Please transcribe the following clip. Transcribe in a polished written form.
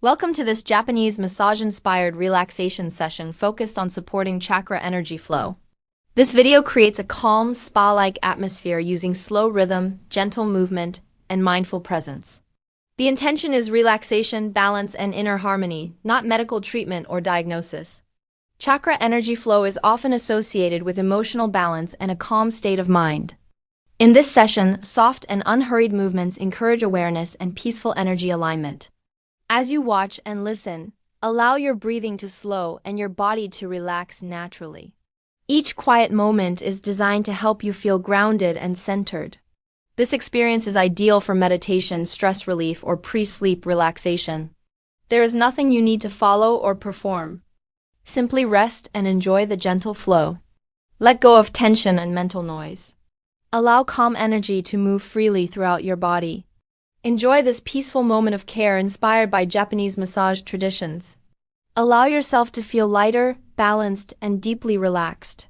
Welcome to this Japanese massage-inspired relaxation session focused on supporting chakra energy flow. This video creates a calm, spa-like atmosphere using slow rhythm, gentle movement, and mindful presence. The intention is relaxation, balance, and inner harmony, not medical treatment or diagnosis. Chakra energy flow is often associated with emotional balance and a calm state of mind. In this session, soft and unhurried movements encourage awareness and peaceful energy alignment. As you watch and listen, allow your breathing to slow and your body to relax naturally. Each quiet moment is designed to help you feel grounded and centered. This experience is ideal for meditation, stress relief, or pre-sleep relaxation. There is nothing you need to follow or perform. Simply rest and enjoy the gentle flow. Let go of tension and mental noise. Allow calm energy to move freely throughout your body. Enjoy this peaceful moment of care inspired by Japanese massage traditions. Allow yourself to feel lighter, balanced, and deeply relaxed.